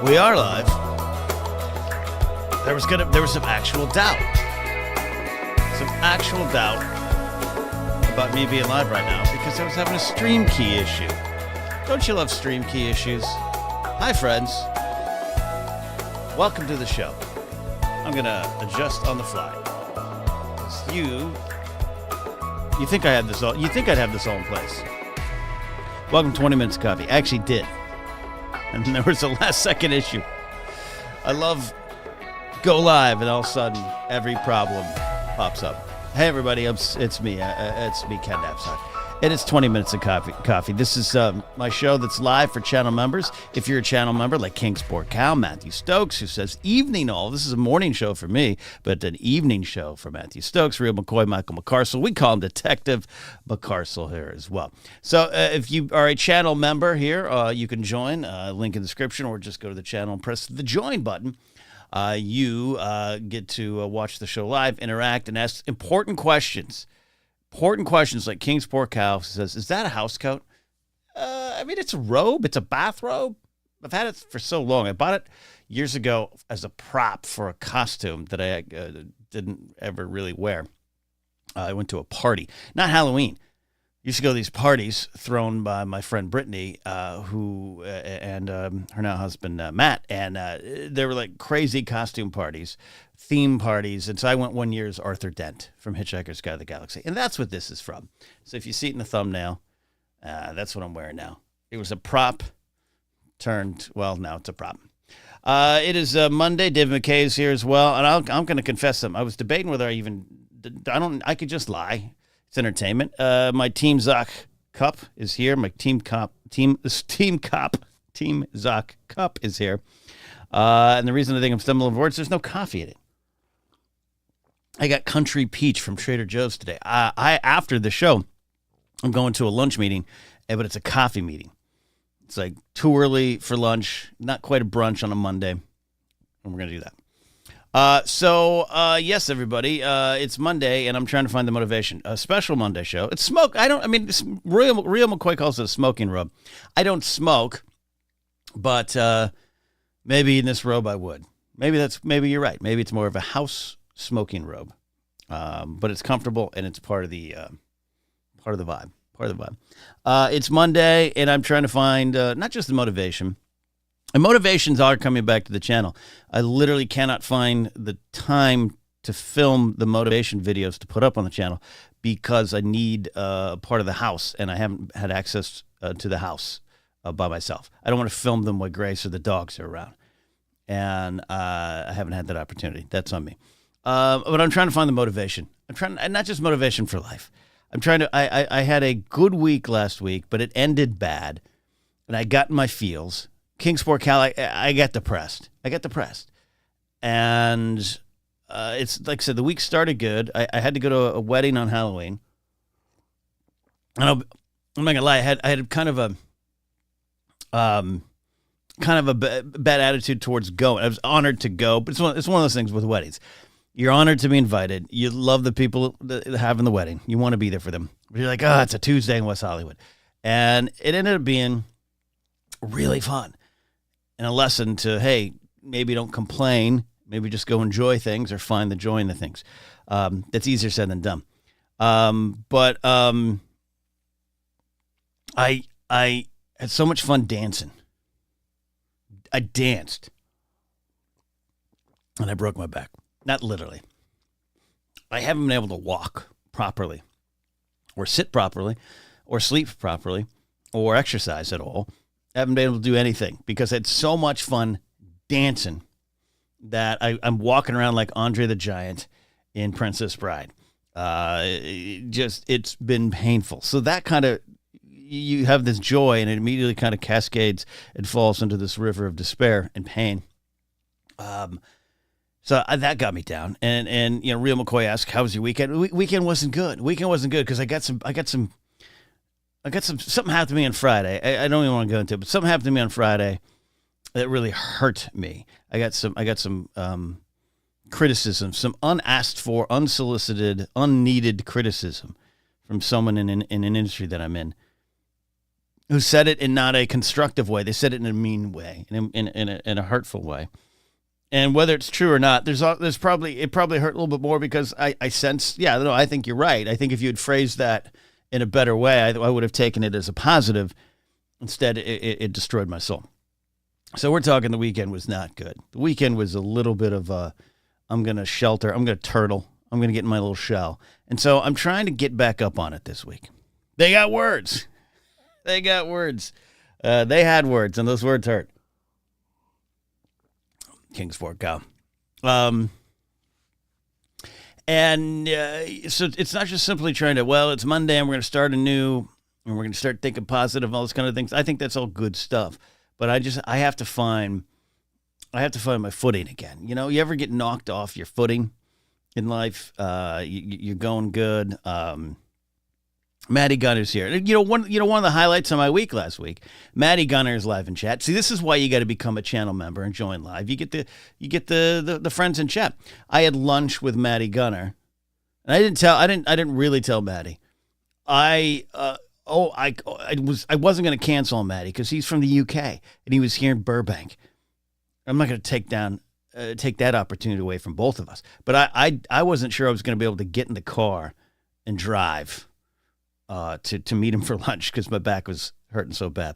We are live. There was some actual doubt. Some actual doubt about me being live right now because I was having a stream key issue. Don't you love stream key issues? Hi, friends. Welcome to the show. I'm going to adjust on the fly. You think I had this all? You think I'd have this all in place? Welcome to 20 Minutes of Coffee. I actually did. And there was a last-second issue. I love go live, and all of a sudden, every problem pops up. Hey, everybody, it's me. It's me, Ken Napzok. And it's 20 Minutes of Coffee. This is my show that's live for channel members. If you're a channel member like King Sport Cow, Matthew Stokes, who says evening all. This is a morning show for me, but an evening show for Matthew Stokes, Real McCoy, Michael McCarcel. We call him Detective McCarcel here as well. So if you are a channel member here, you can join. Link in the description, or just go to the channel and press the join button. You get to watch the show live, interact, and ask important questions. Important questions like King Sport Cow says, is that a house coat? I mean, it's a robe. It's a bathrobe. I've had it for so long. I bought it years ago as a prop for a costume that I didn't ever really wear. I went to a party, not Halloween. Used to go to these parties thrown by my friend Brittany, who and her now husband Matt, and they were like crazy costume parties, theme parties. And so I went one year as Arthur Dent from Hitchhiker's Guide to the Galaxy, and that's what this is from. So if you see it in the thumbnail, that's what I'm wearing now. It was a prop turned, well, now it's a prop. It is Monday. David McKay is here as well, and I'm going to confess something. I was debating whether I could just lie. It's entertainment. My Team Zoc Cup is here. My Team Zoc Cup is here. And the reason I think I'm stumbling over words, there's no coffee in it. I got Country Peach from Trader Joe's today. After the show, I'm going to a lunch meeting, but it's a coffee meeting. It's like too early for lunch, not quite a brunch on a Monday, and we're going to do that. Yes, everybody, it's Monday, and I'm trying to find the motivation. A special Monday show. It's smoke. Real McCoy calls it a smoking robe. I don't smoke, but maybe in this robe I would. Maybe you're right. Maybe it's more of a house smoking robe, but it's comfortable and it's part of the vibe. It's Monday, and I'm trying to find not just the motivation. And motivations are coming back to the channel. I literally cannot find the time to film the motivation videos to put up on the channel because I need part of the house, and I haven't had access to the house by myself. I don't want to film them while Grace or the dogs are around, and I haven't had that opportunity. That's on me. But I'm trying to find the motivation. And not just motivation for life. I had a good week last week, but it ended bad, and I got in my feels. King Sport Cal, I got depressed. And it's like I said, the week started good. I had to go to a wedding on Halloween. And I'm not gonna lie, I had kind of a bad attitude towards going. I was honored to go, but it's one of those things with weddings. You're honored to be invited. You love the people that having the wedding. You want to be there for them. But you're like, it's a Tuesday in West Hollywood. And it ended up being really fun. And a lesson to, hey, maybe don't complain. Maybe just go enjoy things or find the joy in the things. That's easier said than done. But I had so much fun dancing. I danced. And I broke my back. Not literally. I haven't been able to walk properly or sit properly or sleep properly or exercise at all. I haven't been able to do anything because I had so much fun dancing that I'm walking around like Andre the Giant in Princess Bride. It's been painful. So that kind of, you have this joy and it immediately kind of cascades and falls into this river of despair and pain. So that got me down. And Real McCoy asked, how was your weekend? Weekend wasn't good because I got some something happened to me on Friday. I don't even want to go into it, but something happened to me on Friday that really hurt me. I got some criticism, some unasked for, unsolicited, unneeded criticism from someone in an industry that I'm in. who said it in not a constructive way. They said it in a mean way, in a hurtful way. And whether it's true or not, it probably hurt a little bit more because I sense, I think you're right. I think if you had phrased that in a better way, I would have taken it as a positive. Instead, it destroyed my soul. So we're talking the weekend was not good. The weekend was a little bit of I'm going to shelter, I'm going to turtle, I'm going to get in my little shell. And so I'm trying to get back up on it this week. They got words. They got words. They had words, and those words hurt. King's Fort cow. And so it's not just simply trying to, it's Monday and we're going to start anew and we're going to start thinking positive and all those kind of things. I think that's all good stuff. But I have to find my footing again. You know, you ever get knocked off your footing in life? You're going good. Maddie Gunner's here. One of the highlights of my week last week, Maddie Gunner is live in chat. See, this is why you got to become a channel member and join live. You get the friends in chat. I had lunch with Maddie Gunner, and I didn't really tell Maddie. I wasn't going to cancel on Maddie because he's from the UK and he was here in Burbank. I'm not going to take that opportunity away from both of us. But I wasn't sure I was going to be able to get in the car and drive to meet him for lunch because my back was hurting so bad.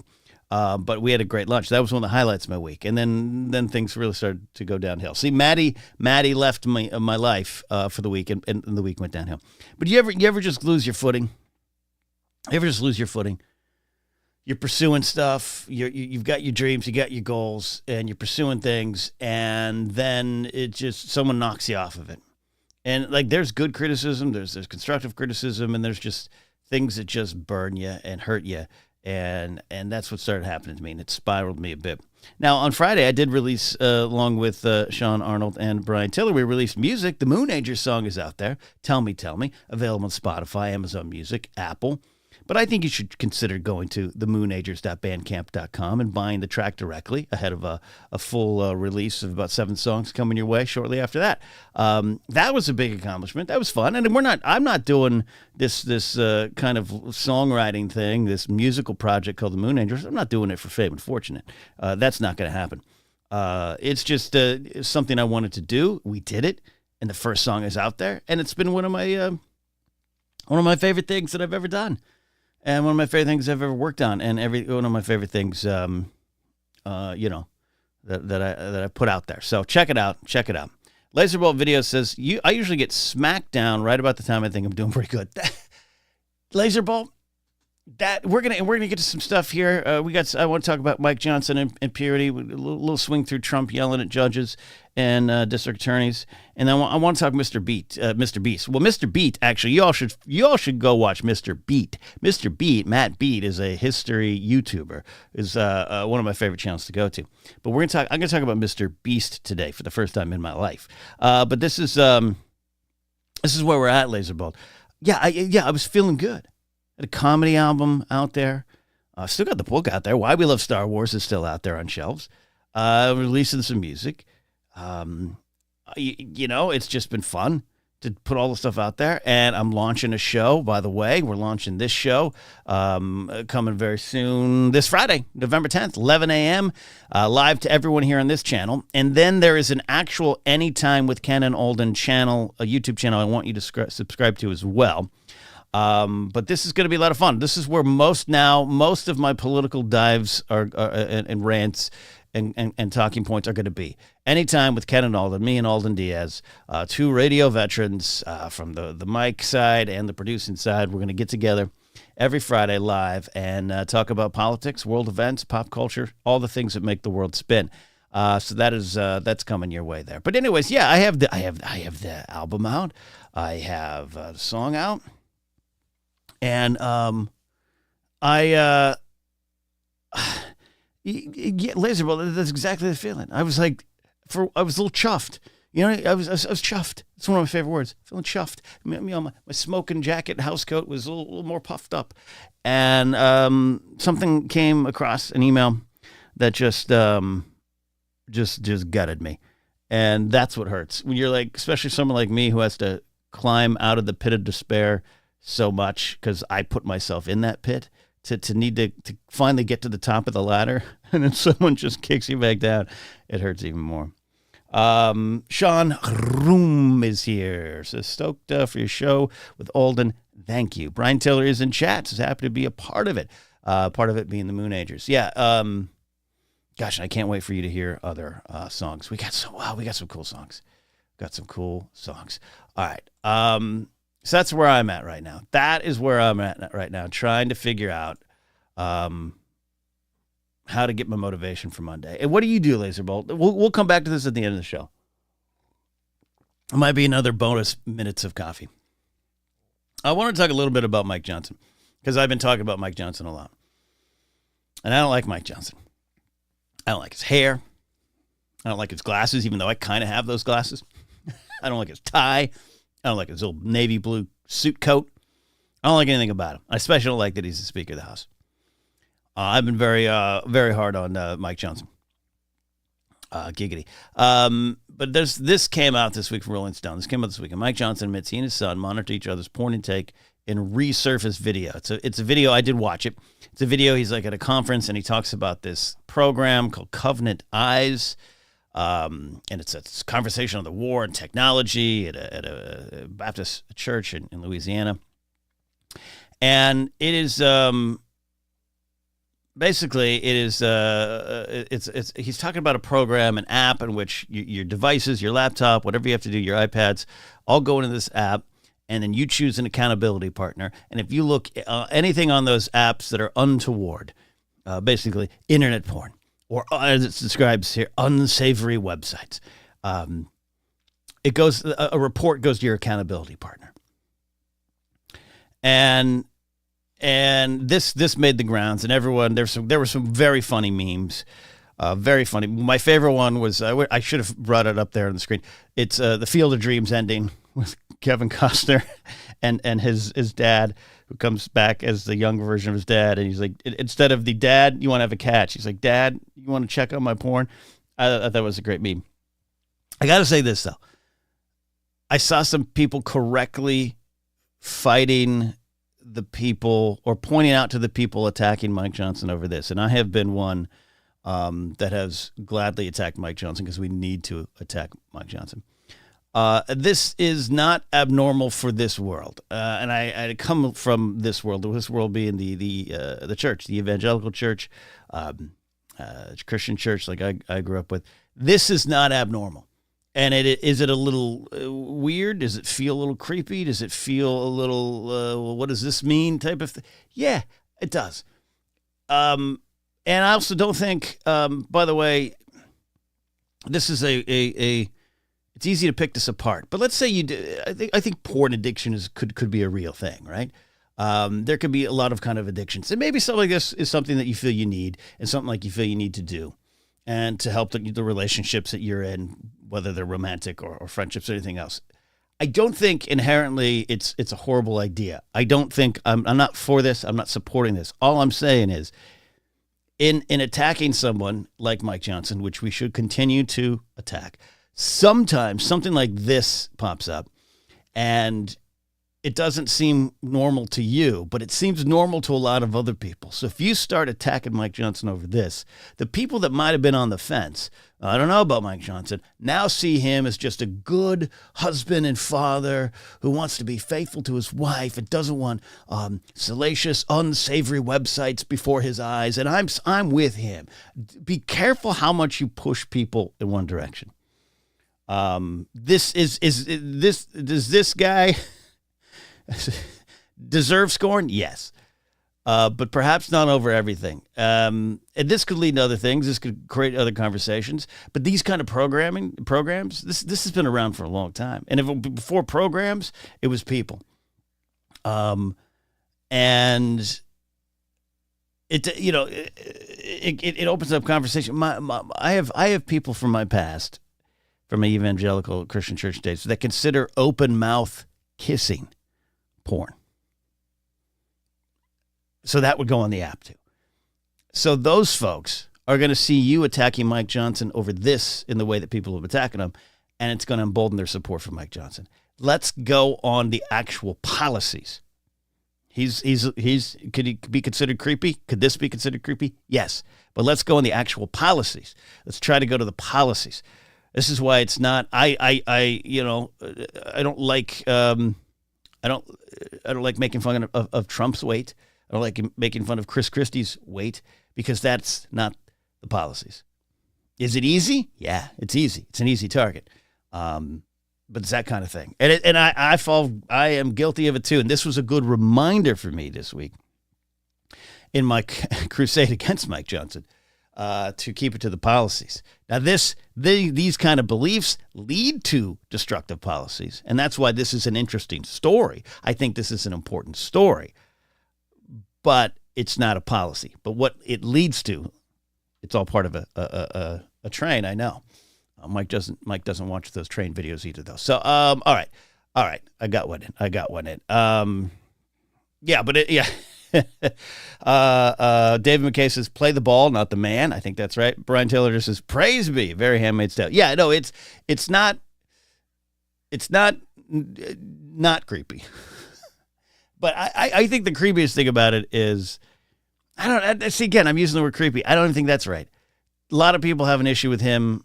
But we had a great lunch. That was one of the highlights of my week. And then things really started to go downhill. See, Maddie left my life for the week, and the week went downhill. But you ever just lose your footing? You ever just lose your footing? You're pursuing stuff. You've got your dreams, you got your goals, and you're pursuing things, and then someone knocks you off of it. And like, there's good criticism, there's constructive criticism, and there's just things that just burn you and hurt you. And that's what started happening to me, and it spiraled me a bit. Now, on Friday, I did release, along with Sean Arnold and Brian Tiller, we released music. The Moon Ager song is out there. Tell Me, available on Spotify, Amazon Music, Apple. But I think you should consider going to themoonagers.bandcamp.com and buying the track directly ahead of a full release of about 7 songs coming your way shortly after that. That was a big accomplishment. That was fun. And I'm not doing this kind of songwriting thing, this musical project called The Moon Angels. I'm not doing it for fame and fortune. That's not going to happen. It's just something I wanted to do. We did it, and the first song is out there, and it's been one of my favorite things that I've ever done. And one of my favorite things I've ever worked on, and one of my favorite things, that I put out there. So check it out. Laserbolt Video says I usually get smacked down right about the time I think I'm doing pretty good. Laserbolt, we're gonna get to some stuff here. I want to talk about Mike Johnson and purity. A little swing through Trump yelling at judges and district attorneys, and I want to talk Mr. Beat. Well, Mr. Beat, actually, you all should go watch Mr. Beat. Mr. Beat, Matt Beat, is a history YouTuber. Is one of my favorite channels to go to. But I'm gonna talk about Mr. Beast today for the first time in my life. But this is where we're at, Laserbolt. I was feeling good. A comedy album out there. Still got the book out there. Why We Love Star Wars is still out there on shelves. Releasing some music. It's just been fun to put all the stuff out there. And I'm launching a show, by the way. We're launching this show coming very soon, this Friday, November 10th, 11 a.m., live to everyone here on this channel. And then there is an actual Anytime with Ken and Alden channel, a YouTube channel I want you to subscribe to as well. But this is going to be a lot of fun. This is where most of my political dives and rants and talking points are going to be. Anytime with Ken and Alden, me and Alden Diaz, 2 radio veterans from the mic side and the producing side. We're going to get together every Friday live and talk about politics, world events, pop culture, all the things that make the world spin. So that's coming your way there. But anyways, I have the album out. I have the song out. And Laserbolt, that's exactly the feeling. I was like, I was a little chuffed. I was chuffed. It's one of my favorite words. Feeling chuffed. My smoking jacket, house coat was a little more puffed up, and something came across an email that just gutted me, and that's what hurts when you're like, especially someone like me who has to climb out of the pit of despair so much because I put myself in that pit to need to finally get to the top of the ladder, and then someone just kicks you back down. It hurts even more. Sean Room is here. So stoked for your show with Alden. Thank you. Brian Taylor is in chat. Is happy to be a part of it. Part of it being the Moon Agers. Yeah. Gosh, I can't wait for you to hear other songs. We got some cool songs. All right. So that's where I'm at right now. That is where I'm at right now, trying to figure out how to get my motivation for Monday. And what do you do, Laserbolt? We'll come back to this at the end of the show. It might be another bonus minutes of coffee. I want to talk a little bit about Mike Johnson, because I've been talking about Mike Johnson a lot. And I don't like Mike Johnson. I don't like his hair. I don't like his glasses, even though I kind of have those glasses. I don't like his tie. I don't like his old navy blue suit coat. I don't like anything about him. I especially don't like that he's the Speaker of the House. I've been very hard on Mike Johnson. Giggity. But this came out this week from Rolling Stone. This came out this week. And Mike Johnson admits he and his son monitor each other's porn intake in resurfaced video. It's a video. I did watch it. It's a video. He's like at a conference, and he talks about this program called Covenant Eyes. And it's a conversation on the war and technology at a Baptist church in Louisiana. And it is basically he's talking about a program, an app in which your devices, your laptop, whatever you have to do, your iPads, all go into this app, and then you choose an accountability partner. And if you look anything on those apps that are untoward, basically internet porn, or as it describes here, unsavory websites, a report goes to your accountability partner. And this made the grounds, and everyone, there were some very funny memes, very funny. My favorite one was, I should have brought it up there on the screen. It's the Field of Dreams ending with Kevin Costner and his dad, who comes back as the young version of his dad. And he's like, instead of the dad, you want to have a catch. He's like, Dad, you want to check on my porn? I thought that was a great meme. I got to say this, though. I saw some people correctly fighting the people, or pointing out to the people attacking Mike Johnson over this. And I have been one that has gladly attacked Mike Johnson, because we need to attack Mike Johnson. This is not abnormal for this world. And I come from this world being the church, the evangelical church, Christian church like I grew up with. This is not abnormal. And is it a little weird? Does it feel a little creepy? Does it feel a little, what does this mean type of thing? Yeah, it does. And I also don't think, by the way, this is it's easy to pick this apart. But let's say you do. I think porn addiction could be a real thing, right? There could be a lot of kind of addictions. And maybe something like this is something that you feel you need, and something like you feel you need to do, and to help the relationships that you're in, whether they're romantic or friendships or anything else. I don't think inherently it's a horrible idea. I don't think I'm not for this. I'm not supporting this. All I'm saying is, in attacking someone like Mike Johnson, which we should continue to attack, sometimes something like this pops up, and it doesn't seem normal to you, but it seems normal to a lot of other people. So if you start attacking Mike Johnson over this, the people that might have been on the fence, I don't know about Mike Johnson, now see him as just a good husband and father who wants to be faithful to his wife and doesn't want salacious, unsavory websites before his eyes. And I'm with him. Be careful how much you push people in one direction. Does this guy deserve scorn? Yes. But perhaps not over everything. And this could lead to other things. This could create other conversations. But these kind of programs, this has been around for a long time. And before programs, it was people. And it opens up conversation. I have people from my past, from my evangelical Christian church days, that consider open mouth kissing porn. So that would go on the app too. So those folks are going to see you attacking Mike Johnson over this in the way that people have attacking him, and it's going to embolden their support for Mike Johnson. Let's go on the actual policies. Could he be considered creepy? Could this be considered creepy? Yes. But let's go on the actual policies. Let's try to go to the policies. This is why it's not. I don't like. I don't like making fun of Trump's weight. I don't like making fun of Chris Christie's weight, because that's not the policies. Is it easy? Yeah, it's easy. It's an easy target. But it's that kind of thing. And I am guilty of it too. And this was a good reminder for me this week in my crusade against Mike Johnson, to keep it to the policies. Now these kind of beliefs lead to destructive policies. And that's why this is an interesting story. I think this is an important story, but it's not a policy. But what it leads to, it's all part of a train. I know. Mike doesn't watch those train videos either, though. So, all right. I got one in. Yeah, but yeah. David McKay says, "Play the ball, not the man." I think that's right. Brian Taylor just says, "Praise be, very Handmaid's Tale." Yeah, no, it's not creepy. But I think the creepiest thing about it is, see, again, I'm using the word creepy. I don't even think that's right. A lot of people have an issue with him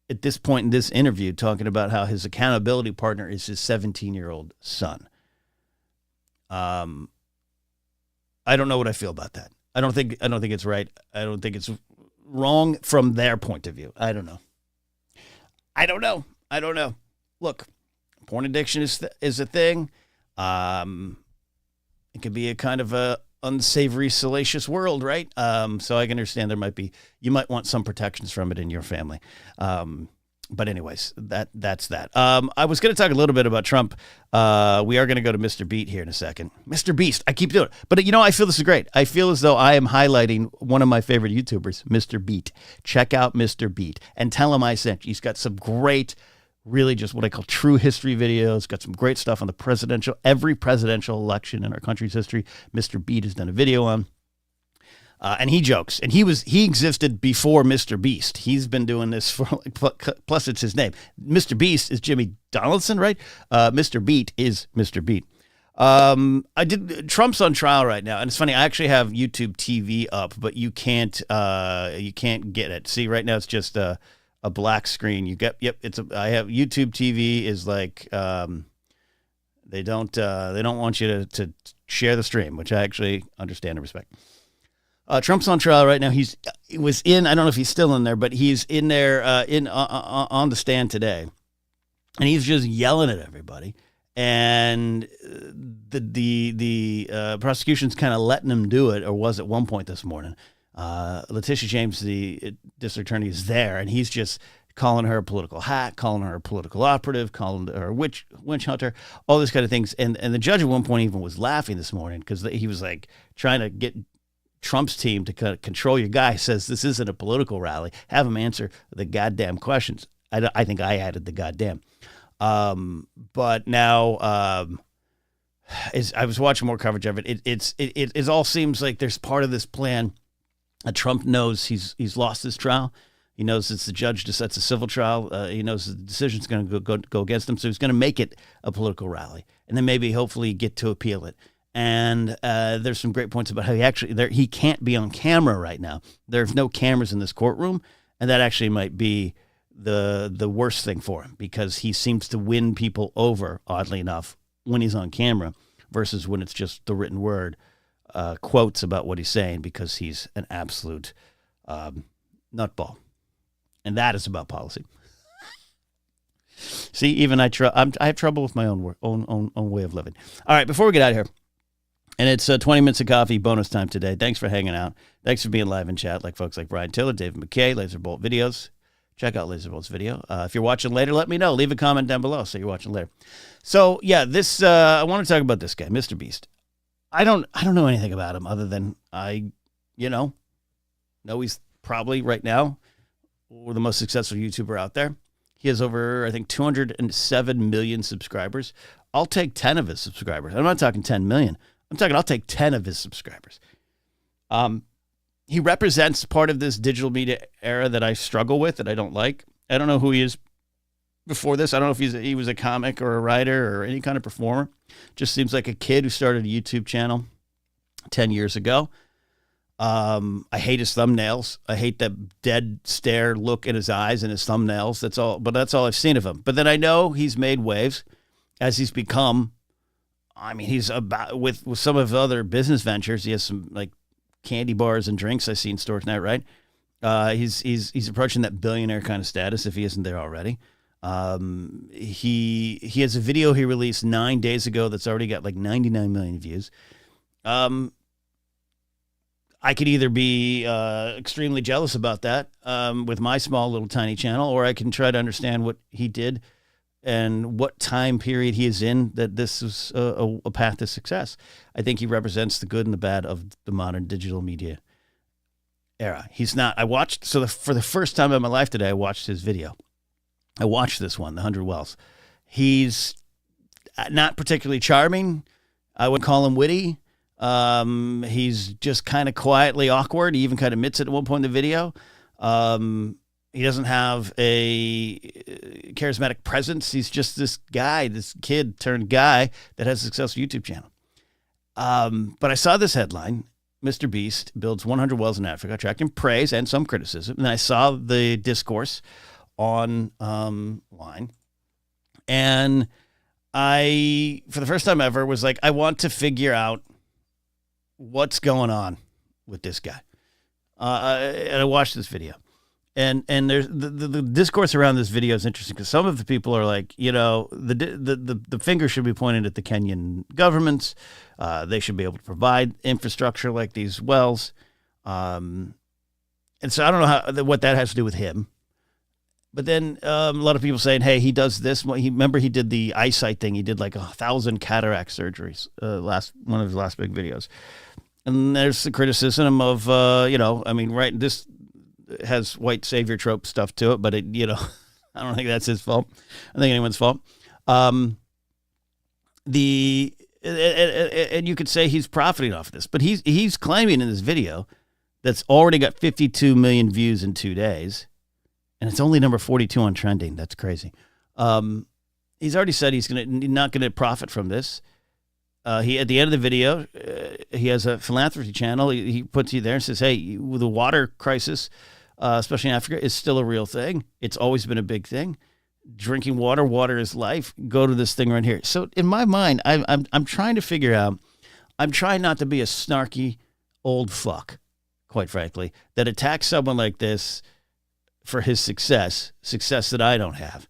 at this point in this interview, talking about how his accountability partner is his 17-year-old son. I don't know what I feel about that. I don't think it's right. I don't think it's wrong from their point of view. I don't know. Look, porn addiction is a thing. It could be a kind of a unsavory, salacious world, right? So I can understand you might want some protections from it in your family. But anyways, that's that. I was going to talk a little bit about Trump. We are going to go to Mr. Beat here in a second. Mr. Beast, I keep doing it. But I feel this is great. I feel as though I am highlighting one of my favorite YouTubers, Mr. Beat. Check out Mr. Beat and tell him I sent you. He's got some great, really just what I call true history videos. Got some great stuff on every presidential election in our country's history. Mr. Beat has done a video on. And he jokes, and he existed before Mr. Beast. He's been doing this for plus it's his name. Mr. Beast is Jimmy Donaldson, right? Mr. Beat is Mr. Beat. Trump's on trial right now, and it's funny. I actually have YouTube TV up, but you can't get it. See, right now it's just a black screen. I have YouTube TV is like they don't want you to share the stream, which I actually understand and respect. Trump's on trial right now. He was in. I don't know if he's still in there, but he's in there on the stand today, and he's just yelling at everybody. And the prosecution's kind of letting him do it, or was at one point this morning. Letitia James, the district attorney, is there, and he's just calling her a political hack, calling her a political operative, calling her a witch hunter, all these kind of things. And the judge at one point even was laughing this morning because he was like trying to get Trump's team to kind of control your guy. Says this isn't a political rally. Have him answer the goddamn questions. I think I added the goddamn. But now, I was watching more coverage of it. It all seems like there's part of this plan. Trump knows he's lost his trial. He knows it's the judge that sets a civil trial. He knows the decision's going to go against him, so he's going to make it a political rally, and then maybe hopefully get to appeal it. And there's some great points about how he can't be on camera right now. There's no cameras in this courtroom, and that actually might be the worst thing for him, because he seems to win people over, oddly enough, when he's on camera versus when it's just the written word, quotes about what he's saying, because he's an absolute nutball. And that is about policy. See, even I have trouble with my own way of living. All right, before we get out of here, and it's 20 minutes of coffee bonus time today. Thanks for hanging out. Thanks for being live in chat, like folks like Brian Taylor, David McKay, Laserbolt Videos. Check out Laserbolt's video. If you're watching later, let me know. Leave a comment down below so you're watching later. So yeah, this I want to talk about this guy, Mr. Beast. I don't know anything about him other than I know he's probably right now the most successful YouTuber out there. He has over, I think, 207 million subscribers. I'll take 10 of his subscribers. I'm not talking 10 million. I'll take 10 of his subscribers. He represents part of this digital media era that I struggle with, that I don't like. I don't know who he is before this. I don't know if he was a comic or a writer or any kind of performer. Just seems like a kid who started a YouTube channel 10 years ago. I hate his thumbnails. I hate that dead stare look in his eyes and his thumbnails. That's all I've seen of him. But then I know he's made waves as he's become. I mean, he's about with some of his other business ventures. He has some like candy bars and drinks I see in stores now, right? He's approaching that billionaire kind of status if he isn't there already. He has a video he released 9 days ago that's already got like 99 million views. I could either be extremely jealous about that with my small little tiny channel, or I can try to understand what he did and what time period he is in that this is a path to success. I think he represents the good and the bad of the modern digital media era. He's not. I watched for the first time in my life today. I watched his video. I watched this one, the 100 Wells. He's not particularly charming. I would call him witty. He's just kind of quietly awkward. He even kind of admits it at one point in the video. He doesn't have a charismatic presence. He's just this guy, this kid turned guy that has a successful YouTube channel. But I saw this headline, Mr. Beast builds 100 wells in Africa, attracting praise and some criticism. And I saw the discourse online. And I, for the first time ever, was like, I want to figure out what's going on with this guy. And I watched this video. And there's the discourse around this video is interesting because some of the people are like, you know, the finger should be pointed at the Kenyan governments. They should be able to provide infrastructure like these wells. And so I don't know what that has to do with him. But then a lot of people saying, hey, he does this. Remember he did the eyesight thing. He did like 1,000 cataract surgeries, one of his last big videos. And there's the criticism of, right, this has white savior trope stuff to it, but I don't think that's his fault. I think anyone's fault. And you could say he's profiting off this, but he's claiming in this video that's already got 52 million views in 2 days, and it's only number 42 on trending. That's crazy. He's already said he's not gonna profit from this. He at the end of the video, he has a philanthropy channel. He puts you there and says, "Hey, the water crisis, especially in Africa, is still a real thing. It's always been a big thing. Drinking water is life. Go to this thing right here." So in my mind, I'm trying to figure out. I'm trying not to be a snarky old fuck, quite frankly, that attacks someone like this for his success that I don't have,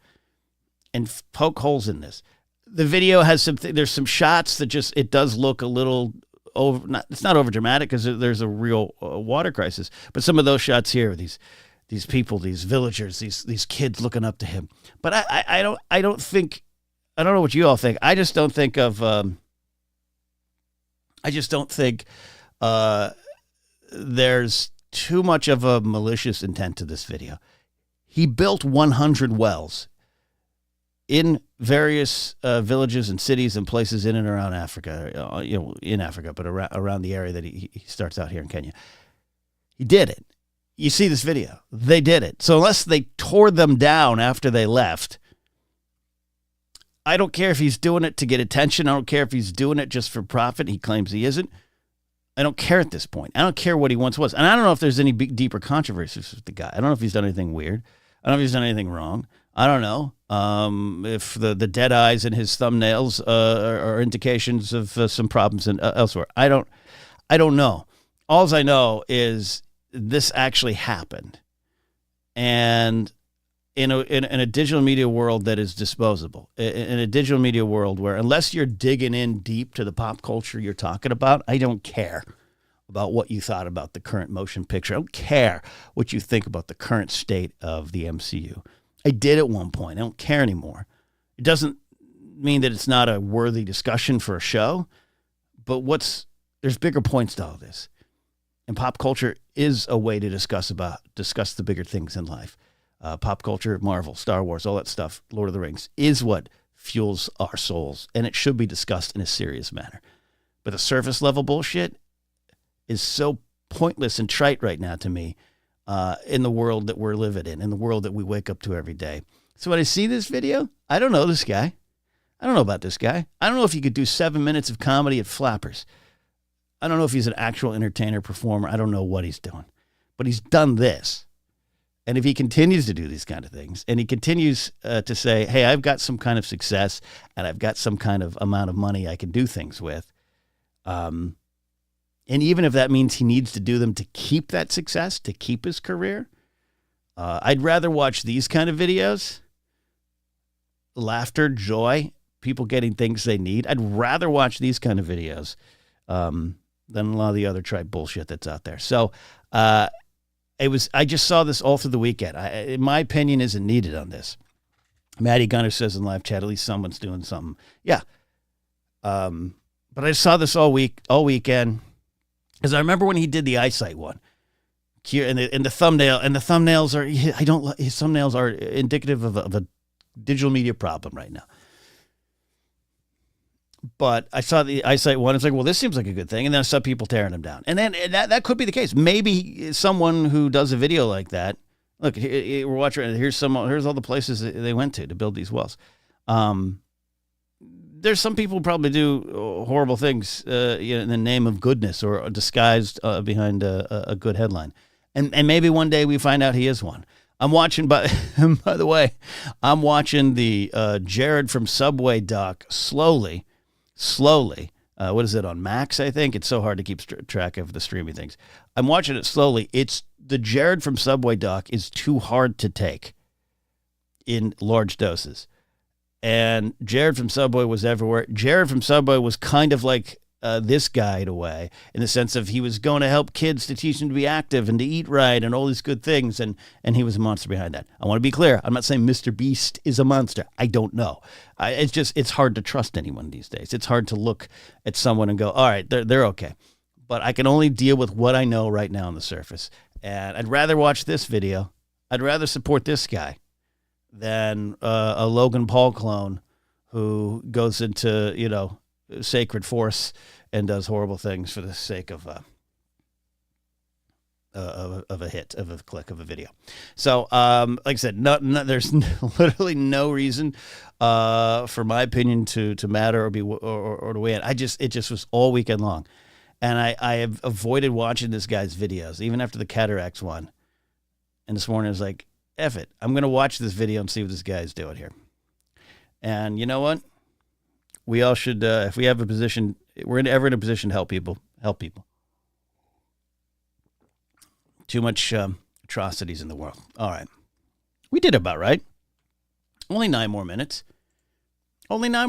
and poke holes in this. The video has there's some shots that it does look a little over. It's not over dramatic because there's a real water crisis. But some of those shots here, these people, these villagers, these kids looking up to him. But I don't think, I don't know what you all think. I just don't think there's too much of a malicious intent to this video. He built 100 wells in various villages and cities and places in and around Africa, in Africa, but around the area that he starts out here in Kenya. He did it. You see this video. They did it. So unless they tore them down after they left, I don't care if he's doing it to get attention. I don't care if he's doing it just for profit. He claims he isn't. I don't care at this point. I don't care what he once was. And I don't know if there's any deeper controversies with the guy. I don't know if he's done anything weird. I don't know if he's done anything wrong. I don't know if the dead eyes in his thumbnails are indications of some problems elsewhere. I don't know. All I know is this actually happened, and in a digital media world that is disposable, in a digital media world where unless you're digging in deep to the pop culture you're talking about, I don't care about what you thought about the current motion picture. I don't care what you think about the current state of the MCU. I did at one point. I don't care anymore. It doesn't mean that it's not a worthy discussion for a show, but there's bigger points to all this. And pop culture is a way to discuss the bigger things in life. Pop culture, Marvel, Star Wars, all that stuff, Lord of the Rings, is what fuels our souls, and it should be discussed in a serious manner. But the surface level bullshit is so pointless and trite right now to me. in the world that we're living in the world that we wake up to every day. So when I see this video, I don't know this guy. I don't know about this guy. I don't know if he could do 7 minutes of comedy at Flappers. I don't know if he's an actual entertainer, performer. I don't know what he's doing. But he's done this. And if he continues to do these kind of things, and he continues to say, hey, I've got some kind of success, and I've got some kind of amount of money I can do things with, and even if that means he needs to do them to keep that success, to keep his career, I'd rather watch these kind of videos, laughter, joy, people getting things they need. I'd rather watch these kind of videos than a lot of the other tripe bullshit that's out there. So I just saw this all through the weekend. In my opinion, isn't needed on this. Maddie Gunner says in live chat, at least someone's doing something. Yeah. But I saw this all weekend. Because I remember when he did the eyesight one. And the thumbnails are, his thumbnails are indicative of a digital media problem right now. But I saw the eyesight one. It's like, well, this seems like a good thing. And then I saw people tearing him down. And then that could be the case. Maybe someone who does a video like that, look, we're watching, here's all the places they went to build these wells. There's some people who probably do horrible things in the name of goodness or disguised behind a good headline. And maybe one day we find out he is one. I'm watching, by the way, I'm watching the Jared from Subway doc slowly. What is it, on Max, I think? It's so hard to keep track of the streaming things. I'm watching it slowly. It's the Jared from Subway doc is too hard to take in large doses. And Jared from Subway was everywhere. Jared from Subway was kind of like this guy in a way, in the sense of he was going to help kids to teach them to be active and to eat right and all these good things. And he was a monster behind that. I want to be clear. I'm not saying Mr. Beast is a monster. I don't know. It's hard to trust anyone these days. It's hard to look at someone and go, all right, they're okay. But I can only deal with what I know right now on the surface. And I'd rather watch this video. I'd rather support this guy than a Logan Paul clone who goes into, sacred force and does horrible things for the sake of a hit, of a click, of a video. So, like I said, there's literally no reason for my opinion to matter or to weigh in. It just was all weekend long. And I have avoided watching this guy's videos, even after the cataracts one. And this morning I was like, F it. I'm going to watch this video and see what this guy's doing here. And you know what? We all should, if we have a position, we're ever in a position to help people. Too much atrocities in the world. All right. We did about right. Only 9 more minutes. Check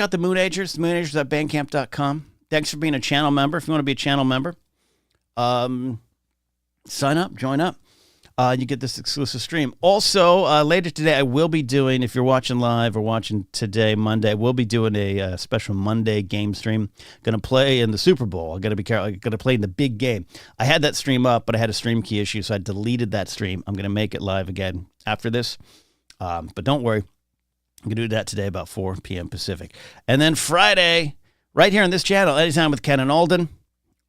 out the Moon Agers, moonagers.bandcamp.com. Thanks for being a channel member. If you want to be a channel member, sign up, join up. You get this exclusive stream. Also, later today, I will be doing, if you're watching live or watching today, Monday, we'll be doing a special Monday game stream. Going to play in the Super Bowl. I'm going to be careful. I'm going to play in the big game. I had that stream up, but I had a stream key issue, so I deleted that stream. I'm going to make it live again after this. But don't worry. I'm going to do that today about 4 p.m. Pacific. And then Friday, right here on this channel, Anytime with Ken and Alden,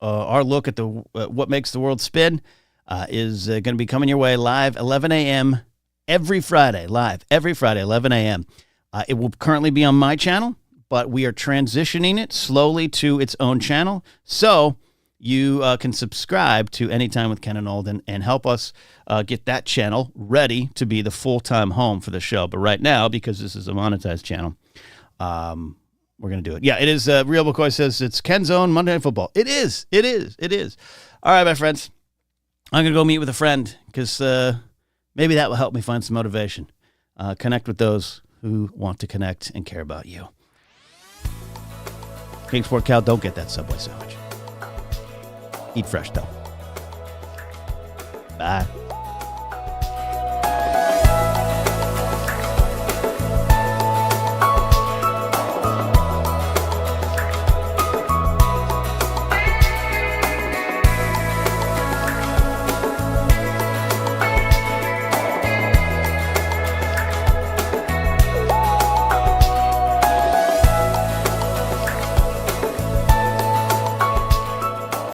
our look at what makes the world spin. Is going to be coming your way live 11 a.m. every Friday, 11 a.m. It will currently be on my channel, but we are transitioning it slowly to its own channel. So you can subscribe to Anytime with Ken and Alden and help us get that channel ready to be the full-time home for the show. But right now, because this is a monetized channel, we're going to do it. Yeah, it is. Real McCoy says it's Ken's own Monday Night Football. It is. All right, my friends. I'm going to go meet with a friend because maybe that will help me find some motivation. Connect with those who want to connect and care about you. Kingsport Cow, don't get that Subway sandwich. Eat fresh, though. Bye.